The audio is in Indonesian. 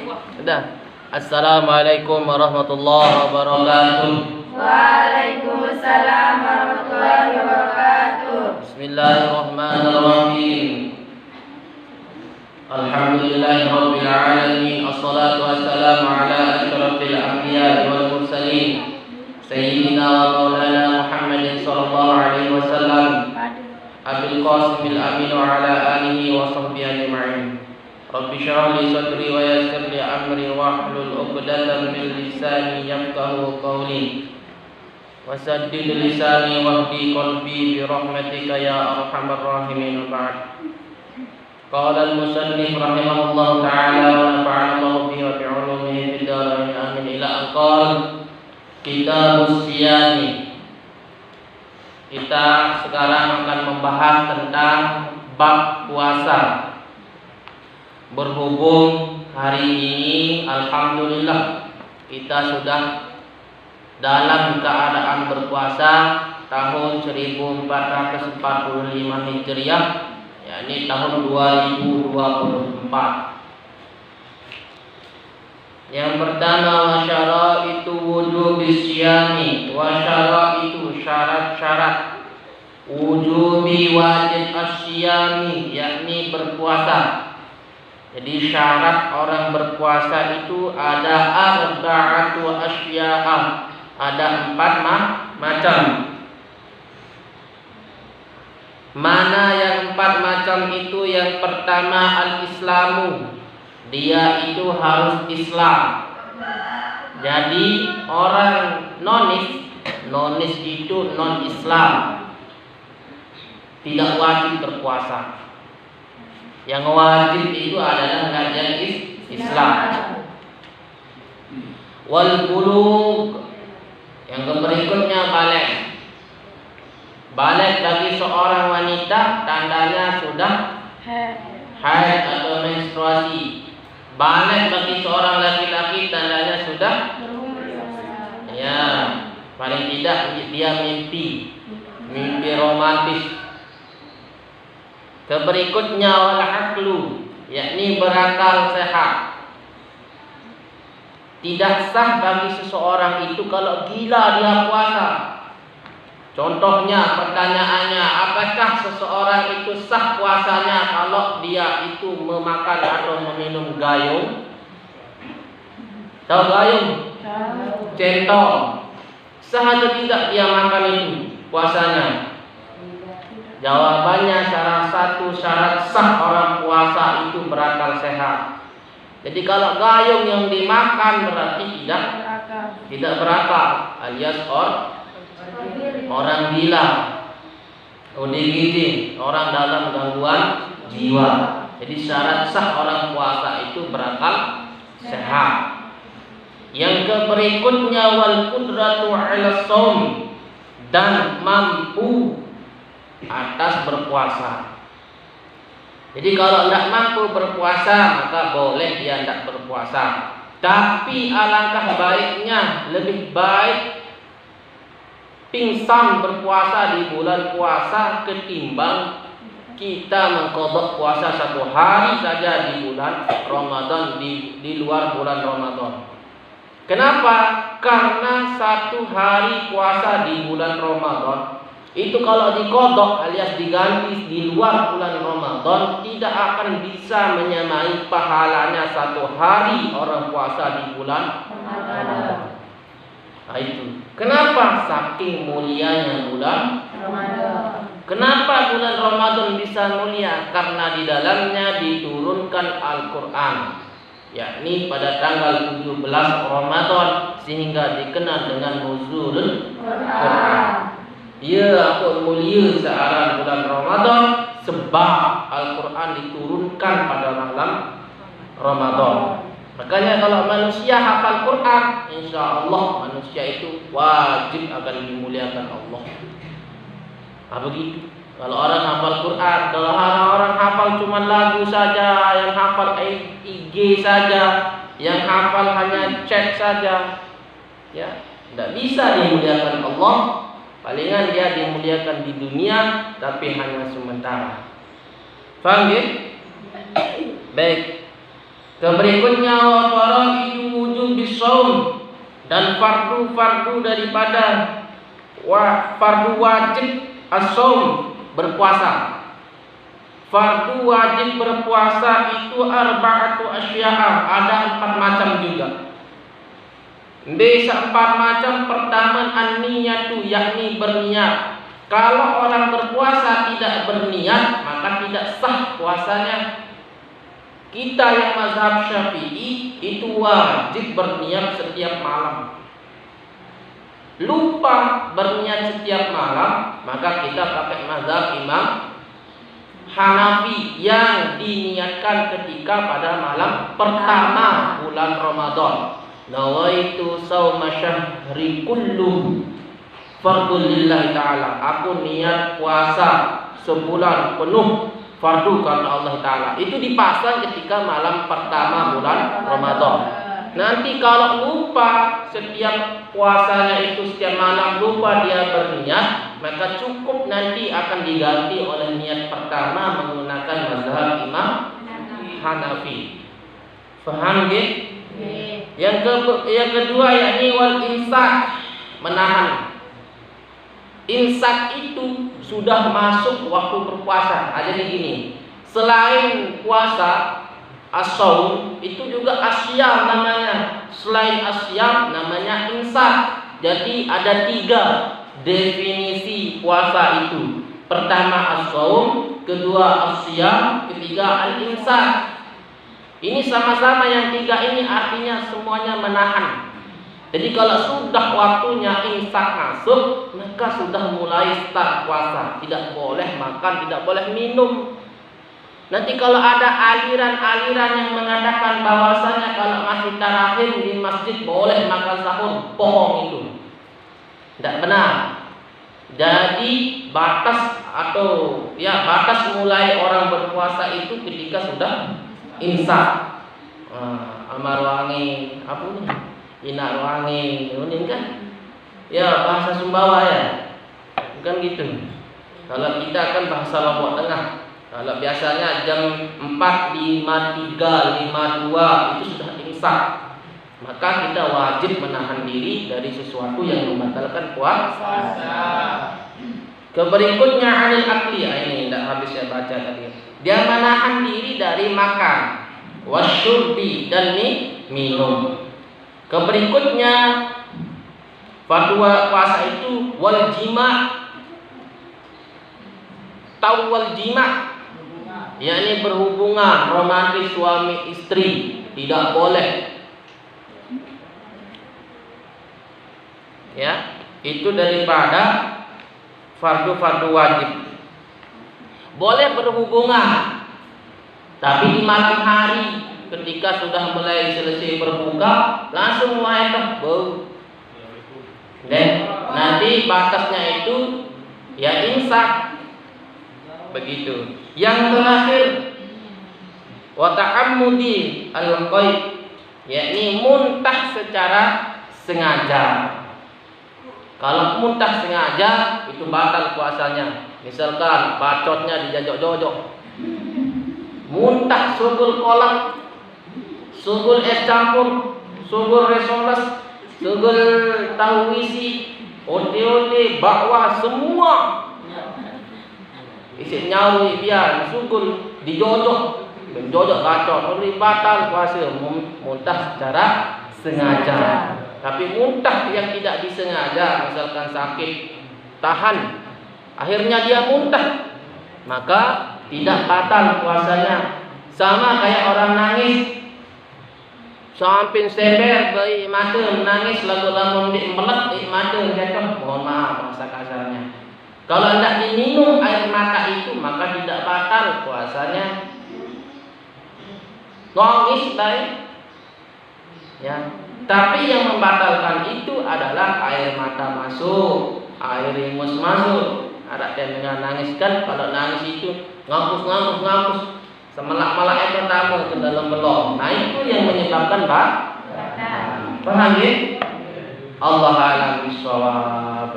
Sudah. Assalamualaikum warahmatullahi wabarakatuh. Waalaikumsalam warahmatullahi wabarakatuh. Bismillahirrahmanirrahim. Alhamdulillahirabbil alamin. Assalatu wassalamu ala asyrafil anbiya'i wal mursalin. Sayyidina wa maulana Muhammadin sallallahu alaihi wasallam. Abil Qasimil Amin wa ala alihi wa sahbihi ajma'in. Rabbi shrah li sadri wa yassir li amri wahlul 'uqdatam min lisani yafqahu qawli. Wasaddid lisani wahdi qalbi bi rahmatika ya arhamar rahimin. Ba'd. Qala al-musannif rahimahullahu ta'ala wa nafa'ana Allahu bihi wa bi 'ulumihi fid dharain amin. Ila aqal kitabus siyami. Kita sekarang akan membahas tentang bab puasa. Berhubung hari ini alhamdulillah kita sudah dalam keadaan berpuasa tahun 1445 Hijriah, yakni tahun 2024. Yang pertama, wasyaraitu wujubis syiyami, wasyaraitu syarat-syarat wujubi wajib asyiyami, yakni berpuasa. Jadi syarat orang berpuasa itu ada arba'atu asya'a, ada 4 macam. Mana yang 4 macam itu? Yang pertama al-islamu, dia itu harus Islam. Jadi orang nonis itu non-Islam tidak wajib berpuasa. Yang wajib itu adalah kajian Islam. Wal bulugh, yang berikutnya balik. Balik bagi seorang wanita tandanya sudah haid atau menstruasi. Balik bagi seorang laki-laki tandanya sudah ya, paling tidak dia mimpi romantis. Berikutnya wal aqlu, yakni berakal sehat. Tidak sah bagi seseorang itu kalau gila dia puasa. Contohnya, pertanyaannya, apakah seseorang itu sah puasanya kalau dia itu memakan atau meminum gayung? Tahu gayung? Centong. Sah atau tidak dia makan itu puasanya? Jawabannya, salah satu syarat sah orang puasa itu berakal sehat. Jadi kalau gayung yang dimakan berarti tidak berakal, alias orang gila, ODGJ, orang dalam gangguan jiwa. Jadi syarat sah orang puasa itu berakal sehat. Yang berikutnya wal qudratu 'ala shaum, dan mampu atas berpuasa. Jadi kalau tidak mampu berpuasa maka boleh dia tidak berpuasa. Tapi alangkah baiknya, lebih baik pingsan berpuasa di bulan puasa ketimbang kita mengqadha puasa 1 hari saja di bulan Ramadan, di luar bulan Ramadan. Kenapa? Karena 1 hari puasa di bulan Ramadan itu kalau diqadha alias diganti di luar bulan Ramadan tidak akan bisa menyamai pahalanya 1 hari orang puasa di bulan Ramadan. Nah itu. Kenapa? Saking mulianya bulan Ramadan. Kenapa bulan Ramadan bisa mulia? Karena di dalamnya diturunkan Al-Qur'an, yakni pada tanggal 17 Ramadan, sehingga dikenal dengan nuzulul Qur'an. Ia akan mulia searah bulan Ramadan sebab Al-Quran diturunkan pada malam Ramadan. Makanya kalau manusia hafal Quran, insya Allah manusia itu wajib akan dimuliakan Allah. Begitu. Kalau orang hafal Quran, kalau orang hafal cuma lagu saja, yang hafal IG saja, yang hafal hanya chat saja, ya, tidak bisa dimuliakan Allah. Palingan dia dimuliakan di dunia, tapi hanya sementara. Faham ya? Baik. Berikutnya wa faraidu wujubis shaum, dan fardu-fardu daripada fardu wajib as-shaum, berpuasa. Fardu wajib berpuasa itu arba'atu asya'a, ada 4 macam juga. Bisa 4 macam. Pertama an-niyatu, yakni berniat. Kalau orang berpuasa tidak berniat, maka tidak sah puasanya. Kita yang mazhab Syafi'i itu wajib berniat setiap malam. Lupa berniat setiap malam, maka kita pakai mazhab Imam Hanafi yang diniatkan ketika pada malam pertama bulan Ramadan. Nawaitu shauma syahri kulluh fardhu lillahi ta'ala. Aku niat puasa sebulan penuh fardu karena Allah Ta'ala. Itu dipasang ketika malam pertama bulan Ramadan. Nanti kalau lupa setiap puasanya itu setiap malam lupa dia berniat, maka cukup nanti akan diganti oleh niat pertama menggunakan mazhab Imam Hanafi. Faham gitu? Yang kedua yakni wal imsak, menahan. Imsak itu sudah masuk waktu berpuasa. Jadi gini, selain puasa as-shaum itu juga asyam namanya. Selain asyam namanya imsak. Jadi ada 3 definisi puasa itu. Pertama as-shaum, kedua asyam, ketiga al-imsak. Ini sama-sama yang 3 ini artinya semuanya menahan. Jadi kalau sudah waktunya imsak masuk, maka sudah mulai start puasa. Tidak boleh makan, tidak boleh minum. Nanti kalau ada aliran-aliran yang mengatakan bahwasanya kalau masih tarawih di masjid boleh makan sahur, bohong itu. Tidak benar. Jadi batas mulai orang berpuasa itu ketika sudah imsak. Amar wangi, apa ini? Inak wangi, ini kan? Ya bahasa Sumbawa ya, bukan gitu. Kalau kita kan bahasa Lombok Tengah. Kalau biasanya jam 4.53, 52 itu sudah imsak, maka kita wajib menahan diri dari sesuatu yang membatalkan puasa. Berikutnya anil akli, ini tidak habis saya baca tadi. Dia menahan diri dari makan, wasyurbi, dan minum. Berikutnya fatwa puasa itu wal jima'. Tahu wal jima'? Yakni berhubungan romantis suami istri, tidak boleh. Ya, itu daripada fardu-fardu wajib. Boleh berhubungan, tapi di malam hari ketika sudah mulai selesai berbuka langsung mulai bau. Dan nanti batasnya itu ya imsak. Begitu. Yang terakhir wa ta'ammudi al-qaid, yakni muntah secara sengaja. Kalau muntah sengaja itu batal puasanya. Misalkan bacotnya dijojok-jojok, muntah sugul kolak, sugul es campur, sugul resoles, sugul tahu isi, ote-ote, bakwan, semua isi nyawi biar sugul dijojok, menjojok bacot, ini batal puasa. Muntah secara sengaja. Tapi muntah yang tidak disengaja, misalkan sakit, tahan, akhirnya dia muntah, maka tidak batal puasanya. Sama kayak orang nangis, sampai seber bayi mata menangis lagu-lagu di melet di mata jatuh. Mohon maaf bahasa kasarnya. Kalau tidak diminum air mata itu, maka tidak batal puasanya. Nangis baik, ya. Tapi yang membatalkan itu adalah air mata masuk, air ingus masuk. Ada yang dengan nangis kan, kalau nangis itu ngapus, semelak-melak itu tamu ke dalam belom. Nah itu yang menyebabkan batal. Paham ya? Allah a'lam bishawab.